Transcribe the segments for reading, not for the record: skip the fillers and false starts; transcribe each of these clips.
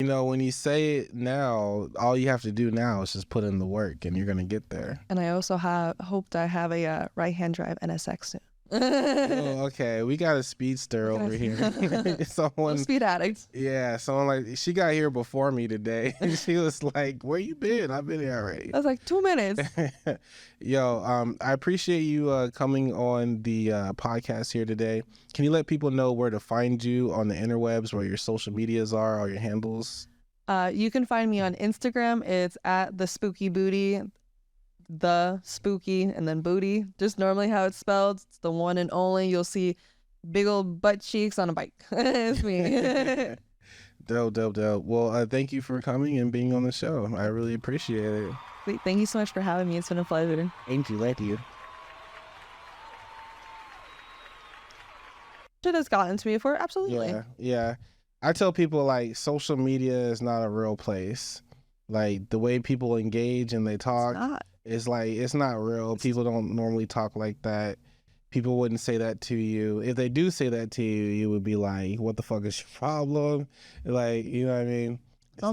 You know, when you say it now, all you have to do now is just put in the work and you're going to get there. And I also hope to have a right-hand drive NSX soon. Oh, okay. We got a speedster over here. Someone speed addict. Yeah, someone like she got here before me today. She was like, "Where you been? I've been here already." I was like, 2 minutes. Yo, I appreciate you coming on the podcast here today. Can you let people know where to find you on the interwebs, where your social medias are, all your handles? You can find me on Instagram. It's at the spooky booty. The spooky and then booty, just normally how it's spelled. It's the one and only. You'll see big old butt cheeks on a bike. It's me. Dope. Well, thank you for coming and being on the show. I really appreciate it. Wait, thank you so much for having me. It's been a pleasure. Thank you. Shit has gotten to me before, absolutely. Yeah. I tell people like social media is not a real place. Like the way people engage and they talk. It's not. It's like, it's not real. People don't normally talk like that. People wouldn't say that to you. If they do say that to you, you would be like, what the fuck is your problem? Like, you know what I mean?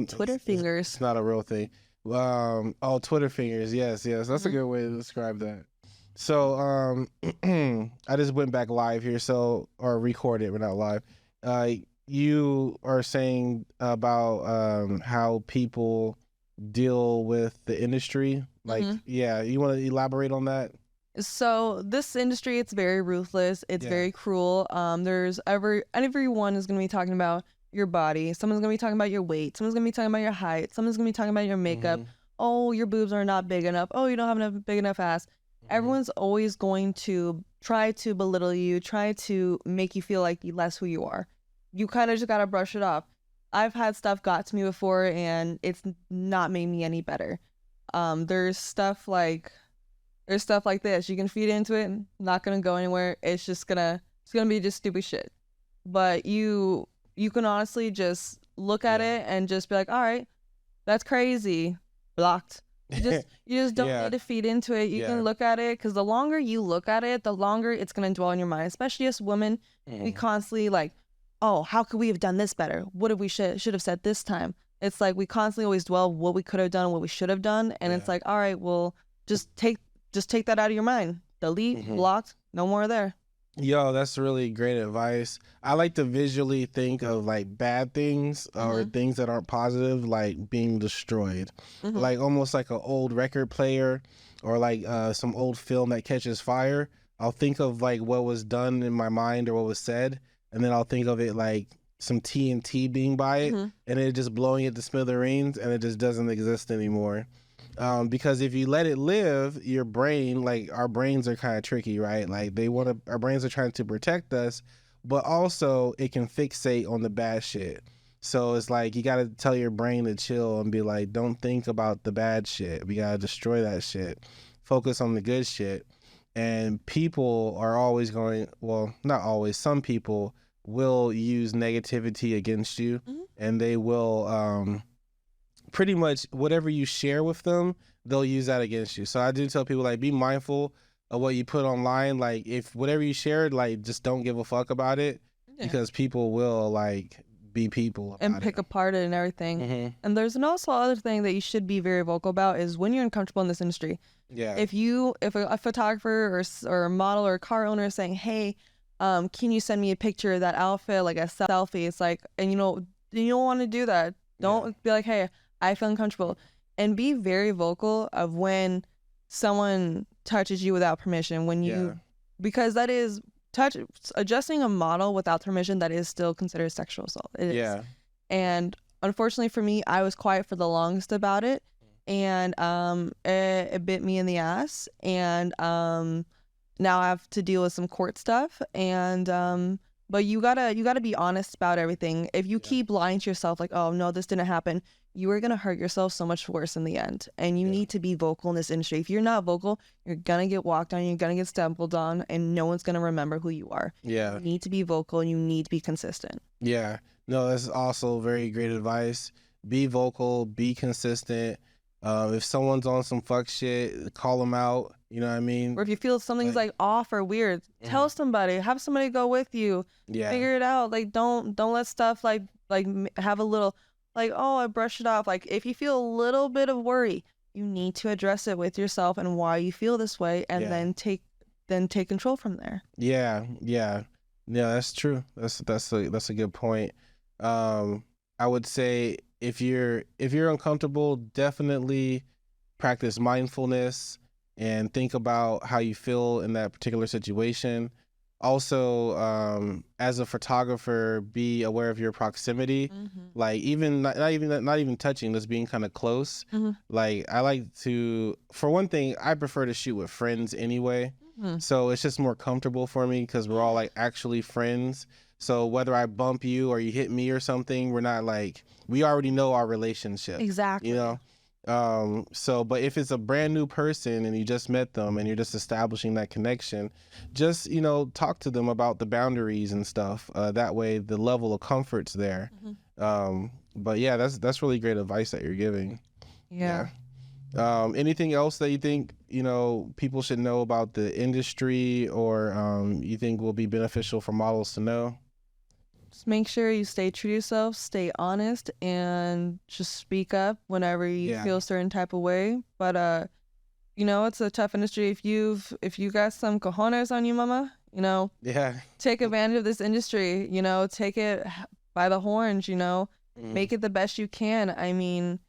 Twitter fingers. It's not a real thing. Twitter fingers. Yes. That's a good way to describe that. So I just went back live here, or recorded, but not live. You are saying about how people deal with the industry. Like, you want to elaborate on that? So this industry, it's very ruthless. It's very cruel. Everyone is going to be talking about your body. Someone's going to be talking about your weight. Someone's going to be talking about your height. Someone's going to be talking about your makeup. Oh, your boobs are not big enough. Oh, you don't have enough big enough ass. Everyone's always going to try to belittle you, try to make you feel like less who you are. You kind of just got to brush it off. I've had stuff got to me before and it's not made me any better. There's stuff like this. You can feed into it, not gonna go anywhere. It's gonna be just stupid shit. But you can honestly just look at it and just be like, all right, that's crazy. Blocked. You just don't need to feed into it. You can look at it, because the longer you look at it, the longer it's gonna dwell in your mind. Especially as women, we constantly like, oh, how could we have done this better? What if we should have said this time? It's like we constantly always dwell what we could have done, what we should have done, and it's like, all right, well, just take that out of your mind. Delete, blocked, no more there. Yo, that's really great advice. I like to visually think of like bad things or things that aren't positive, like being destroyed. Like almost like an old record player or like some old film that catches fire. I'll think of like what was done in my mind or what was said, and then I'll think of it like some TNT being by it and it just blowing it to smithereens and it just doesn't exist anymore. Because if you let it live, your brain, like our brains are kind of tricky, right? Like our brains are trying to protect us, but also it can fixate on the bad shit. So it's like, you got to tell your brain to chill and be like, don't think about the bad shit. We got to destroy that shit. Focus on the good shit. And people are always not always, some people will use negativity against you and they will, pretty much whatever you share with them, they'll use that against you. So I do tell people, like, be mindful of what you put online. Like, if whatever you shared, like, just don't give a fuck about it because people will, like, be people about and pick apart it and everything. And there's also other thing that you should be very vocal about is when you're uncomfortable in this industry. If a photographer or a model or a car owner is saying, hey, can you send me a picture of that outfit, like a selfie? It's like, and you don't want to do that. Don't be like, hey, I feel uncomfortable. And be very vocal of when someone touches you without permission. Because that is adjusting a model without permission, that is still considered sexual assault. It is. And unfortunately for me, I was quiet for the longest about it, and it bit me in the ass. And now I have to deal with some court stuff. And but you gotta be honest about everything. If you keep lying to yourself, like, oh no, this didn't happen, you are gonna hurt yourself so much worse in the end. And you need to be vocal in this industry. If you're not vocal, you're gonna get walked on, you're gonna get stumbled on, and no one's gonna remember who you are. You need to be vocal and you need to be consistent. No, that's also very great advice. Be vocal, be consistent. If someone's on some fuck shit, call them out. You know what I mean? Or if you feel something's like off or weird, tell somebody. Have somebody go with you. Figure it out. Like don't let stuff like have a little, like, oh, I brushed it off. Like, if you feel a little bit of worry, you need to address it with yourself and why you feel this way, and then take control from there. Yeah, that's true. That's a good point. I would say if you're uncomfortable, definitely practice mindfulness and think about how you feel in that particular situation. Also, as a photographer, be aware of your proximity. Like even not even touching, just being kind of close. Like I like to, for one thing, I prefer to shoot with friends anyway. So it's just more comfortable for me because we're all like actually friends. So whether I bump you or you hit me or something, we're not like, we already know our relationship. Exactly. You know? So, but if it's a brand new person and you just met them and you're just establishing that connection, just, you know, talk to them about the boundaries and stuff. That way the level of comfort's there. But yeah, that's really great advice that you're giving. Yeah. Anything else that you think, you know, people should know about the industry, or you think will be beneficial for models to know? Just make sure you stay true to yourself, stay honest, and just speak up whenever you feel a certain type of way. But you know, it's a tough industry. If you got some cojones on you, mama, you know, take advantage of this industry. You know, take it by the horns. You know, make it the best you can. I mean,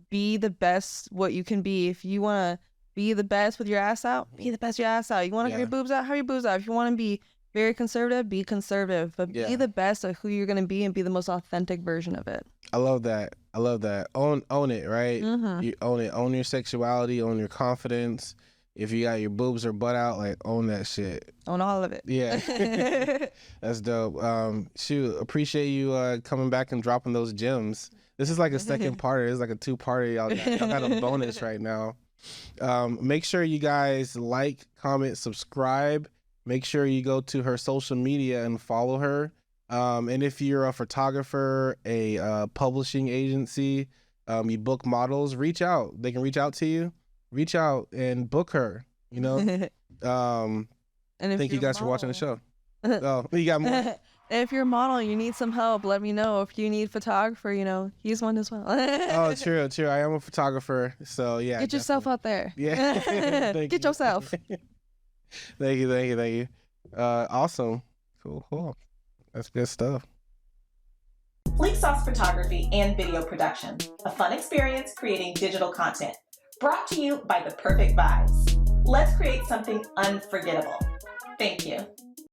be the best what you can be. If you want to be the best with your ass out, be the best your ass out. You want to have your boobs out, have your boobs out. If you want to be very conservative, be conservative, but be the best of who you're going to be and be the most authentic version of it. I love that. Own it, right? You own it. Own your sexuality, own your confidence. If you got your boobs or butt out, like, own that shit. Own all of it. Yeah. That's dope. Shoot, appreciate you coming back and dropping those gems. This is like a second part. It's like a two-parter. Y'all got a bonus right now. Make sure you guys like, comment, subscribe. Make sure you go to her social media and follow her. And if you're a photographer, a publishing agency, you book models, reach out. They can reach out to you. Reach out and book her, you know? And thank you guys for watching the show. Oh, you got more? If you're a model, you need some help, let me know. If you need photographer, you know, he's one as well. Oh, true. I am a photographer, so yeah. Get yourself out there. Yeah. Get yourself. Thank you. Awesome. Cool. That's good stuff. FleekSauce Photography and Video Production, a fun experience creating digital content. Brought to you by The Perfect Vibes. Let's create something unforgettable. Thank you.